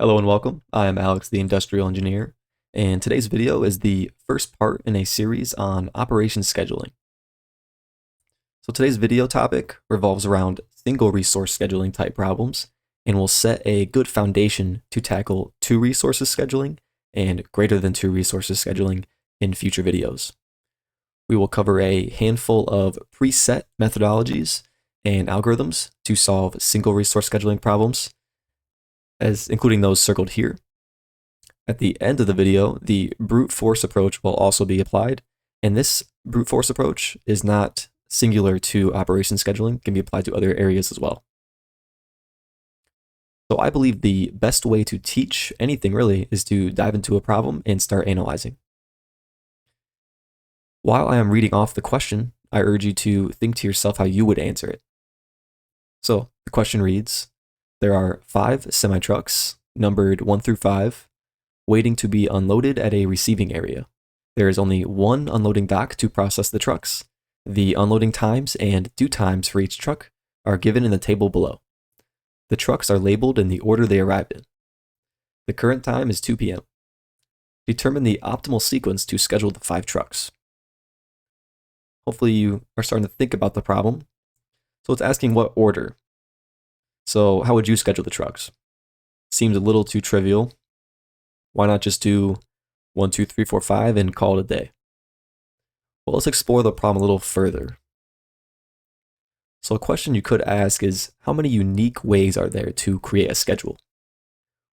Hello and welcome. I am Alex, the industrial engineer, and today's video is the first part in a series on operations scheduling. So today's video topic revolves around single resource scheduling type problems and will set a good foundation to tackle two resources scheduling and greater than two resources scheduling in future videos. We will cover a handful of preset methodologies and algorithms to solve single resource scheduling problems, including those circled here. At the end of the video, the brute force approach will also be applied, and this brute force approach is not singular to operations scheduling, it can be applied to other areas as well. So I believe the best way to teach anything really is to dive into a problem and start analyzing. While I am reading off the question, I urge you to think to yourself how you would answer it. So the question reads, there are 5 semi-trucks, numbered 1 through 5, waiting to be unloaded at a receiving area. There is only one unloading dock to process the trucks. The unloading times and due times for each truck are given in the table below. The trucks are labeled in the order they arrived in. The current time is 2 p.m. Determine the optimal sequence to schedule the 5 trucks. Hopefully you are starting to think about the problem. So it's asking what order. So how would you schedule the trucks? Seems a little too trivial. Why not just do 1, 2, 3, 4, 5 and call it a day? Well, let's explore the problem a little further. So a question you could ask is, how many unique ways are there to create a schedule?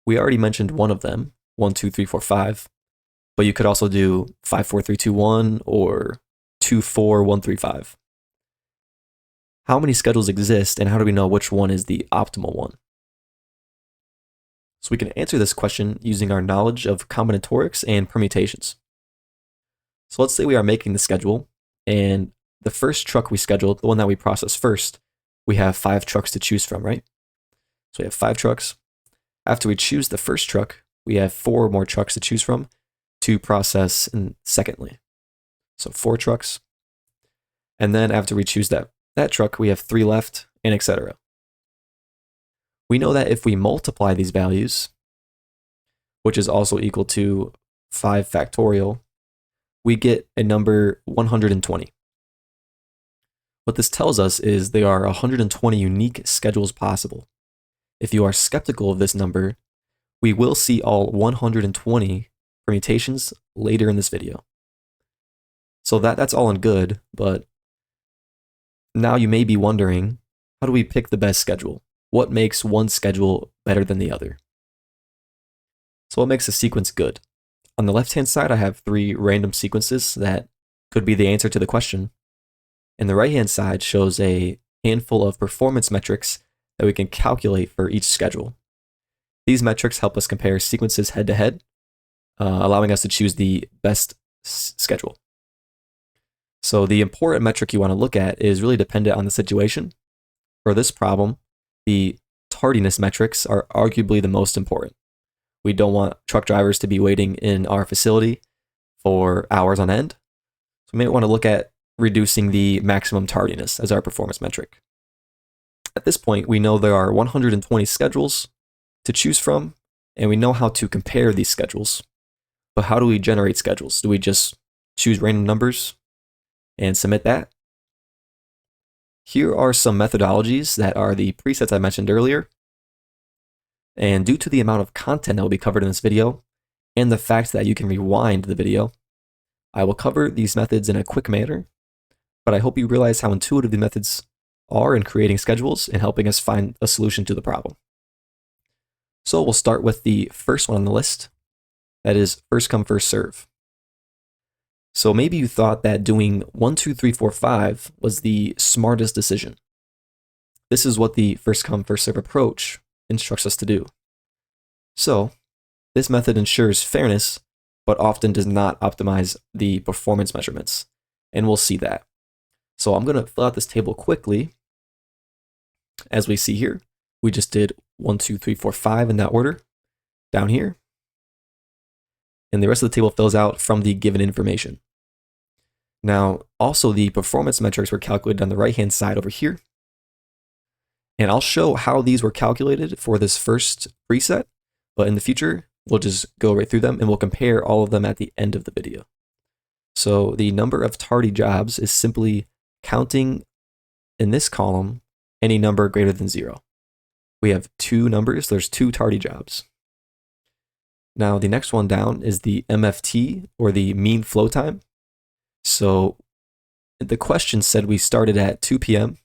We already mentioned one of them, 1, 2, 3, 4, 5, but you could also do 5, 4, 3, 2, 1 or 2, 4, 1, 3, 5. How many schedules exist, and how do we know which one is the optimal one? So we can answer this question using our knowledge of combinatorics and permutations. So let's say we are making the schedule, and the first truck we scheduled, the one that we process first, we have 5 trucks to choose from, right? So we have 5 trucks. After we choose the first truck, we have 4 more trucks to choose from to process secondly. So 4 trucks. And then after we choose that truck, we have 3 left, and etc. We know that if we multiply these values, which is also equal to 5 factorial, we get a number 120. What this tells us is there are 120 unique schedules possible. If you are skeptical of this number, we will see all 120 permutations later in this video. So that's all in good, but now you may be wondering, how do we pick the best schedule? What makes one schedule better than the other? So what makes a sequence good? On the left-hand side, I have 3 random sequences that could be the answer to the question. And the right-hand side shows a handful of performance metrics that we can calculate for each schedule. These metrics help us compare sequences head-to-head, allowing us to choose the best schedule. So the important metric you want to look at is really dependent on the situation. For this problem, the tardiness metrics are arguably the most important. We don't want truck drivers to be waiting in our facility for hours on end. So we may want to look at reducing the maximum tardiness as our performance metric. At this point, we know there are 120 schedules to choose from, and we know how to compare these schedules. But how do we generate schedules? Do we just choose random numbers and submit that? Here are some methodologies that are the presets I mentioned earlier. And due to the amount of content that will be covered in this video, and the fact that you can rewind the video, I will cover these methods in a quick manner, but I hope you realize how intuitive the methods are in creating schedules and helping us find a solution to the problem. So we'll start with the first one on the list, that is first come, first serve. So maybe you thought that doing 1, 2, 3, 4, 5 was the smartest decision. This is what the first come, first serve approach instructs us to do. So this method ensures fairness, but often does not optimize the performance measurements, and we'll see that. So I'm going to fill out this table quickly. As we see here, we just did 1, 2, 3, 4, 5 in that order down here. And the rest of the table fills out from the given information. Now, also the performance metrics were calculated on the right-hand side over here. And I'll show how these were calculated for this first preset, But in the future, we'll just go right through them and we'll compare all of them at the end of the video. So the number of tardy jobs is simply counting in this column any number greater than 0. We have two numbers, there's 2 tardy jobs. Now the next one down is the MFT, or the mean flow time. So the question said we started at 2 p.m.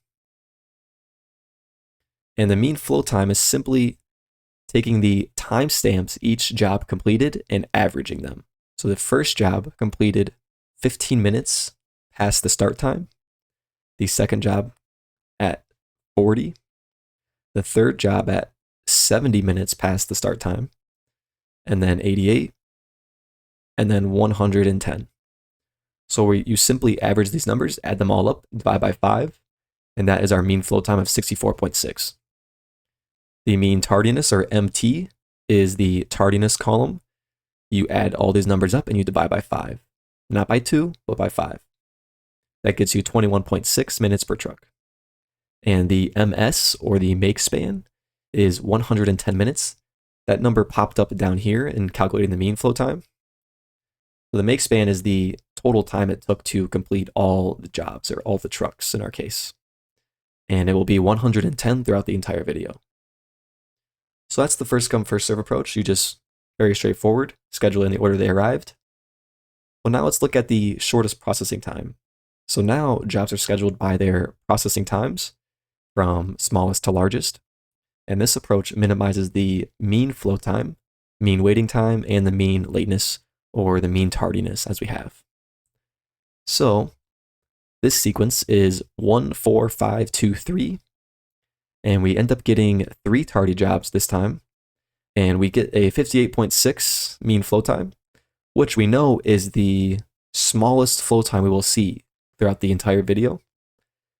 and the mean flow time is simply taking the timestamps each job completed and averaging them. So the first job completed 15 minutes past the start time, the second job at 40, the third job at 70 minutes past the start time, and then 88, and then 110. So you simply average these numbers, add them all up, divide by 5, and that is our mean flow time of 64.6. The mean tardiness, or MT, is the tardiness column. You add all these numbers up and you divide by 5. Not by 2, but by 5. That gets you 21.6 minutes per truck. And the MS, or the make span, is 110 minutes. That number popped up down here in calculating the mean flow time. So the make span is the total time it took to complete all the jobs, or all the trucks in our case. And it will be 110 throughout the entire video. So that's the first come, first serve approach. You just, very straightforward, schedule in the order they arrived. Well, now let's look at the shortest processing time. So now jobs are scheduled by their processing times from smallest to largest. And this approach minimizes the mean flow time, mean waiting time, and the mean lateness, or the mean tardiness, as we have. So this sequence is 1, 4, 5, 2, 3. And we end up getting 3 tardy jobs this time. And we get a 58.6 mean flow time, which we know is the smallest flow time we will see throughout the entire video,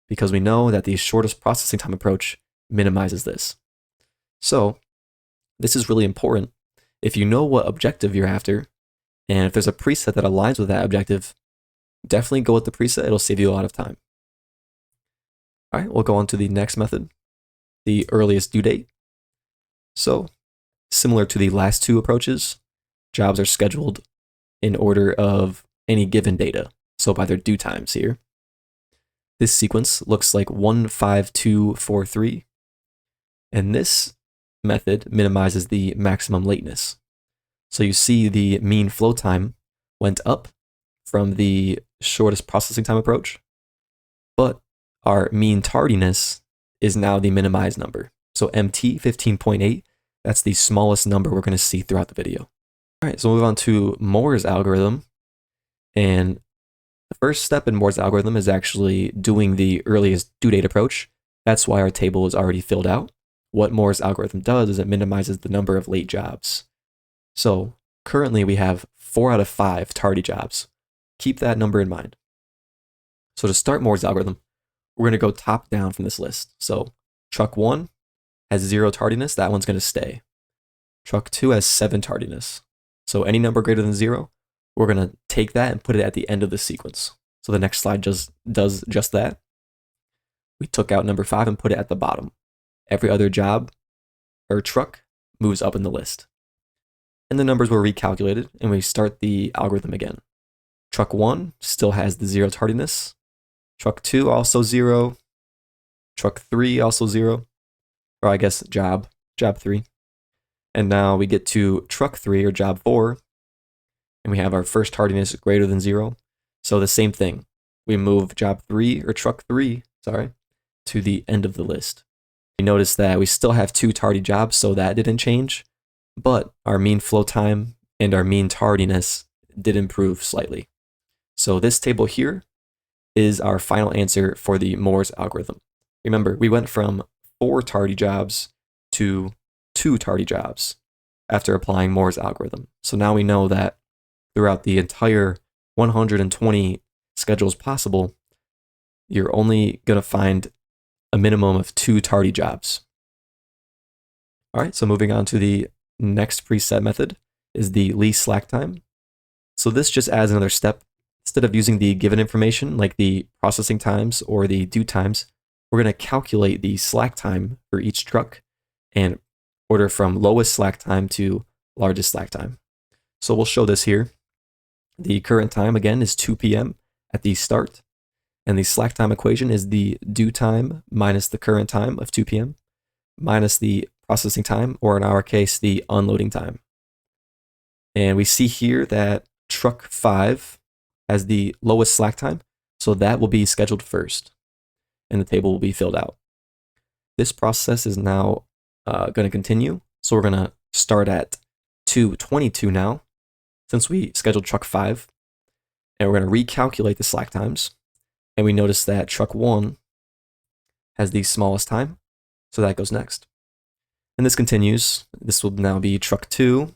because we know that the shortest processing time approach minimizes this. So this is really important. If you know what objective you're after, and if there's a preset that aligns with that objective, definitely go with the preset. It'll save you a lot of time. All right, we'll go on to the next method, the earliest due date. So similar to the last 2 approaches, jobs are scheduled in order of any given data, so by their due times here. This sequence looks like 1, 5, 2, 4, 3, and this method minimizes the maximum lateness. So you see the mean flow time went up from the shortest processing time approach, but our mean tardiness is now the minimized number. So MT, 15.8, that's the smallest number we're going to see throughout the video. All right, so we'll move on to Moore's algorithm. And the first step in Moore's algorithm is actually doing the earliest due date approach. That's why our table is already filled out. What Moore's algorithm does is it minimizes the number of late jobs. So currently we have 4 out of 5 tardy jobs. Keep that number in mind. So to start Moore's algorithm, we're going to go top down from this list. So truck 1 has 0 tardiness, that one's going to stay. Truck 2 has 7 tardiness. So any number greater than 0, we're going to take that and put it at the end of the sequence. So the next slide just does just that. We took out number 5 and put it at the bottom. Every other job or truck moves up in the list. And the numbers were recalculated, and we start the algorithm again. Truck 1 still has the 0 tardiness. Truck 2 also 0. Truck 3 also 0. Or I guess job 3. And now we get to truck 3, or job 4, and we have our first tardiness greater than 0. So the same thing. We move job 3, or truck 3, to the end of the list. We notice that we still have 2 tardy jobs, so that didn't change, but our mean flow time and our mean tardiness did improve slightly. So this table here is our final answer for the Moore's algorithm. Remember, we went from 4 tardy jobs to 2 tardy jobs after applying Moore's algorithm. So now we know that throughout the entire 120 schedules possible, you're only going to find a minimum of 2 tardy jobs. All right, so moving on to the next preset method is the least slack time. So this just adds another step. Instead of using the given information like the processing times or the due times, we're going to calculate the slack time for each truck and order from lowest slack time to largest slack time. So we'll show this here. The current time, again, is 2 p.m. at the start. And the slack time equation is the due time minus the current time of 2 p.m. minus the processing time, or in our case, the unloading time. And we see here that truck 5 has the lowest slack time, so that will be scheduled first, and the table will be filled out. This process is now going to continue, so we're going to start at 2:22 now, since we scheduled truck 5, and we're going to recalculate the slack times, and we notice that truck 1 has the smallest time, so that goes next. And this continues. This will now be truck 2,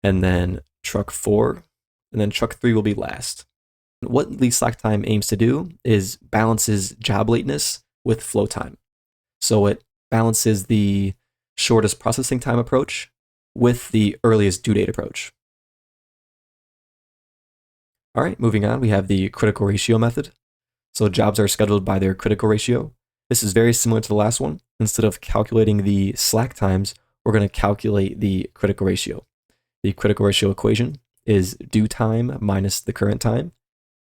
and then truck 4, and then truck 3 will be last. What the slack time aims to do is balances job lateness with flow time. So it balances the shortest processing time approach with the earliest due date approach. All right, moving on, we have the critical ratio method. So jobs are scheduled by their critical ratio. This is very similar to the last one. Instead of calculating the slack times, we're going to calculate the critical ratio. The critical ratio equation is due time minus the current time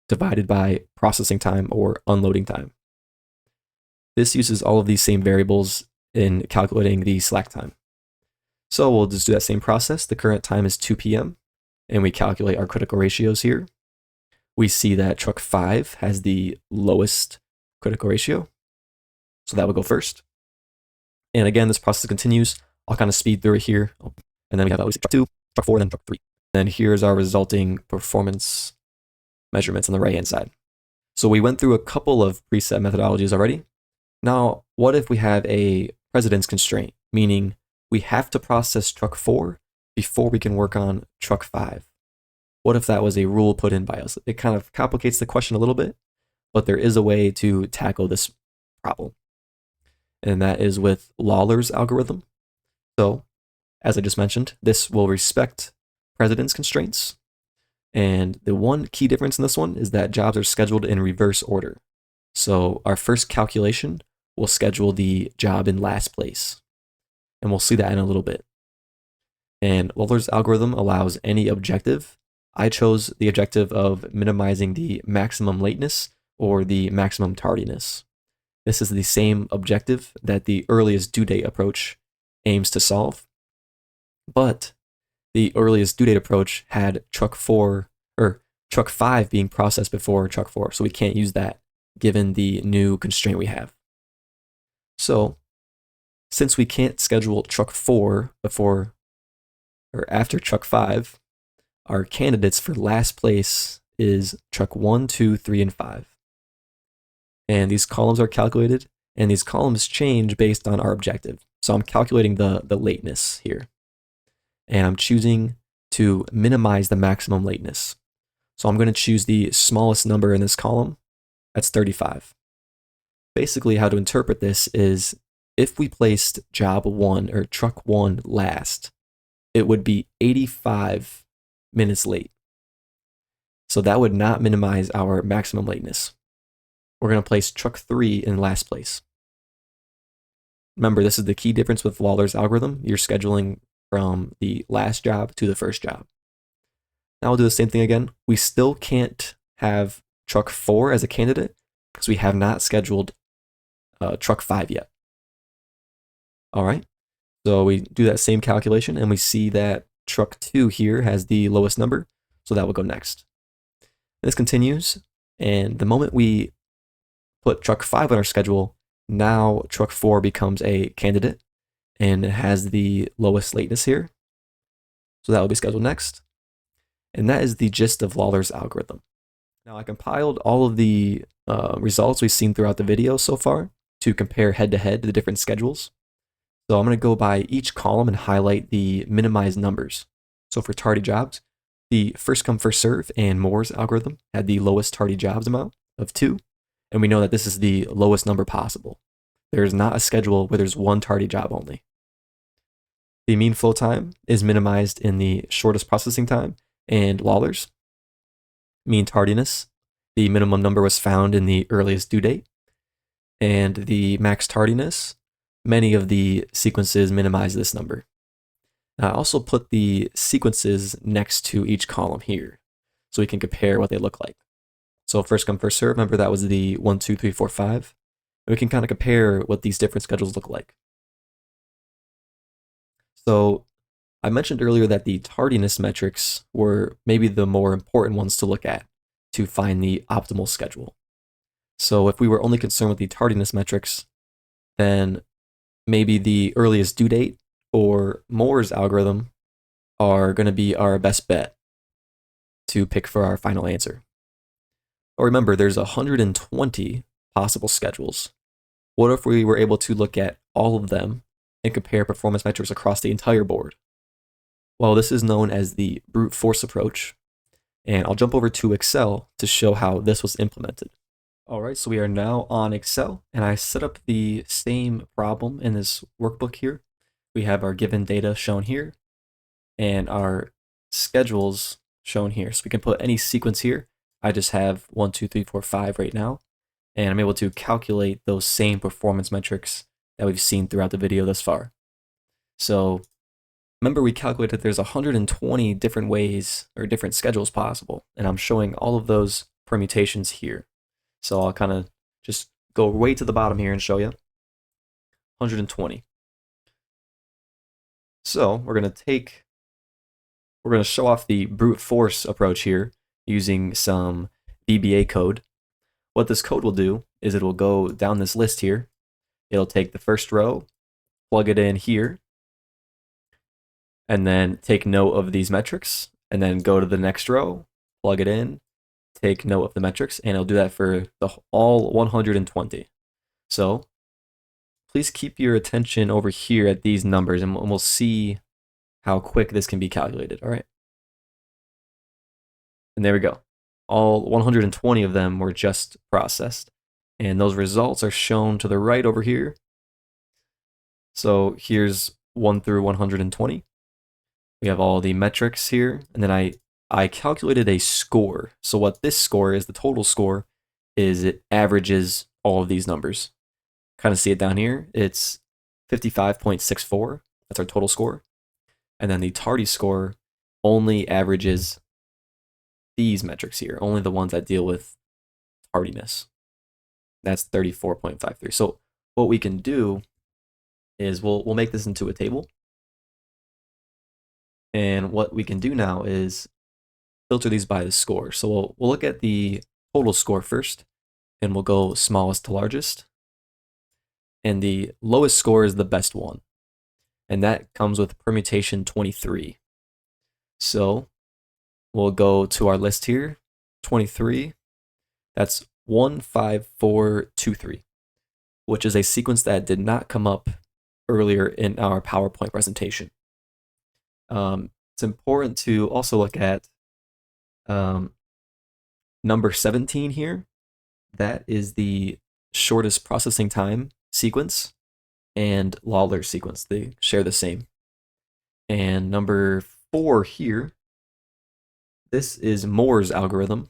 divided by processing time or unloading time. This uses all of these same variables in calculating the slack time. So we'll just do that same process. The current time is 2 p.m. and we calculate our critical ratios here. We see that truck 5 has the lowest critical ratio, so that will go first. And again, this process continues. I'll kind of speed through it here. And then we have obviously truck 2, truck 4, and then truck 3. And here's our resulting performance measurements on the right-hand side. So we went through a couple of preset methodologies already. Now, what if we have a precedence constraint, meaning we have to process truck 4 before we can work on truck 5? What if that was a rule put in by us? It kind of complicates the question a little bit, but there is a way to tackle this problem. And that is with Lawler's algorithm. So, as I just mentioned, this will respect precedence constraints. And the one key difference in this one is that jobs are scheduled in reverse order. So our first calculation will schedule the job in last place. And we'll see that in a little bit. And Lawler's algorithm allows any objective. I chose the objective of minimizing the maximum lateness or the maximum tardiness. This is the same objective that the earliest due date approach aims to solve. But the earliest due date approach had truck 5 being processed before truck 4, so we can't use that given the new constraint we have. So, since we can't schedule truck 4 before or after truck 5, our candidates for last place is truck 1, 2, 3, and 5. And these columns are calculated, and these columns change based on our objective. So I'm calculating the lateness here. And I'm choosing to minimize the maximum lateness. So I'm going to choose the smallest number in this column. That's 35. Basically, how to interpret this is if we placed job 1 or truck 1 last, it would be 85 minutes late. So that would not minimize our maximum lateness. We're going to place truck 3 in last place. Remember, this is the key difference with Lawler's algorithm. You're scheduling from the last job to the first job. Now we'll do the same thing again. We still can't have truck 4 as a candidate because we have not scheduled truck 5 yet. All right, so we do that same calculation and we see that truck 2 here has the lowest number, so that will go next. This continues, and the moment we put truck 5 on our schedule, now truck 4 becomes a candidate and it has the lowest lateness here. So that will be scheduled next. And that is the gist of Lawler's algorithm. Now I compiled all of the results we've seen throughout the video so far to compare head-to-head the different schedules. So I'm going to go by each column and highlight the minimized numbers. So for tardy jobs, the first come first serve and Moore's algorithm had the lowest tardy jobs amount of 2. And we know that this is the lowest number possible. There is not a schedule where there's one tardy job only. The mean flow time is minimized in the shortest processing time and Lawler's. Mean tardiness, the minimum number was found in the earliest due date. And the max tardiness many of the sequences minimize this number. I also put the sequences next to each column here so we can compare what they look like. So first come, first serve, remember that was the 1, 2, 3, 4, 5. And we can kind of compare what these different schedules look like. So I mentioned earlier that the tardiness metrics were maybe the more important ones to look at to find the optimal schedule. So if we were only concerned with the tardiness metrics, then maybe the earliest due date or Moore's algorithm are going to be our best bet to pick for our final answer. But remember, there's 120 possible schedules. What if we were able to look at all of them and compare performance metrics across the entire board? Well, this is known as the brute force approach, and I'll jump over to Excel to show how this was implemented. All right, so we are now on Excel, and I set up the same problem in this workbook here. We have our given data shown here, and our schedules shown here. So we can put any sequence here. I just have 1, 2, 3, 4, 5 right now, and I'm able to calculate those same performance metrics that we've seen throughout the video thus far. So remember, we calculated there's 120 different ways or different schedules possible, and I'm showing all of those permutations here. So I'll kind of just go way to the bottom here and show you 120. So we're going to show off the brute force approach here using some VBA code. What this code will do is it will go down this list here. It'll take the first row, plug it in here, and then take note of these metrics, and then go to the next row, plug it in, take note of the metrics, and it'll do that for all 120. So please keep your attention over here at these numbers, and we'll see how quick this can be calculated. All right. And there we go. All 120 of them were just processed, and those results are shown to the right over here. So here's 1 through 120. We have all the metrics here, and then I calculated a score. So what this score is, the total score, is it averages all of these numbers. Kind of see it down here. It's 55.64. That's our total score. And then the tardy score only averages these metrics here, only the ones that deal with tardiness. That's 34.53. So what we can do is we'll make this into a table. And what we can do now is filter these by the score. So we'll look at the total score first, and we'll go smallest to largest. And the lowest score is the best one, and that comes with permutation 23. So we'll go to our list here, 23. That's 15423, which is a sequence that did not come up earlier in our PowerPoint presentation. It's important to also look at number 17 here. That is the shortest processing time sequence, and Lawler sequence. They share the same. And number 4 here, this is Moore's algorithm.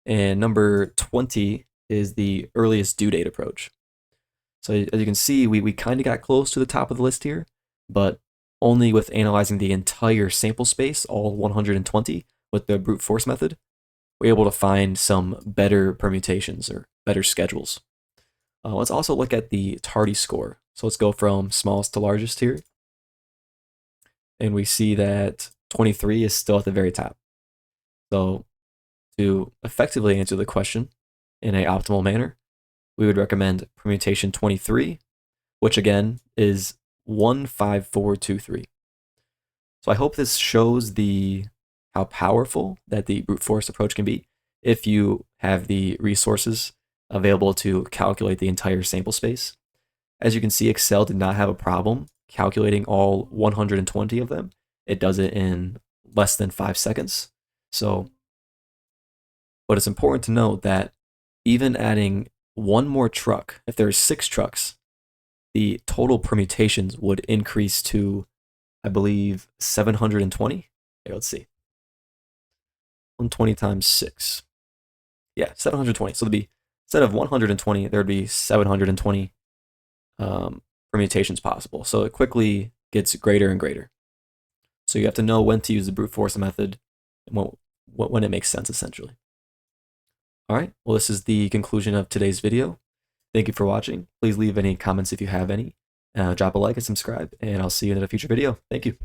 And number 20 is the earliest due date approach. So as you can see, we kind of got close to the top of the list here, but only with analyzing the entire sample space, all 120, with the brute force method, we're able to find some better permutations or better schedules. Let's also look at the tardy score. So let's go from smallest to largest here. And we see that 23 is still at the very top. So to effectively answer the question in an optimal manner, we would recommend permutation 23, which again is 15423. So I hope this shows how powerful that the brute force approach can be if you have the resources available to calculate the entire sample space. As you can see, Excel did not have a problem calculating all 120 of them. It does it in less than 5 seconds. But it's important to note that even adding one more truck, if there's 6 trucks, the total permutations would increase to, I believe, 720. Here, let's see. 120 times 6. Yeah, 720. So there'd be, instead of 120, there'd be 720 permutations possible. So it quickly gets greater and greater. So you have to know when to use the brute force method and when it makes sense, essentially. All right, well, this is the conclusion of today's video. Thank you for watching. Please leave any comments if you have any. Drop a like and subscribe, and I'll see you in a future video. Thank you.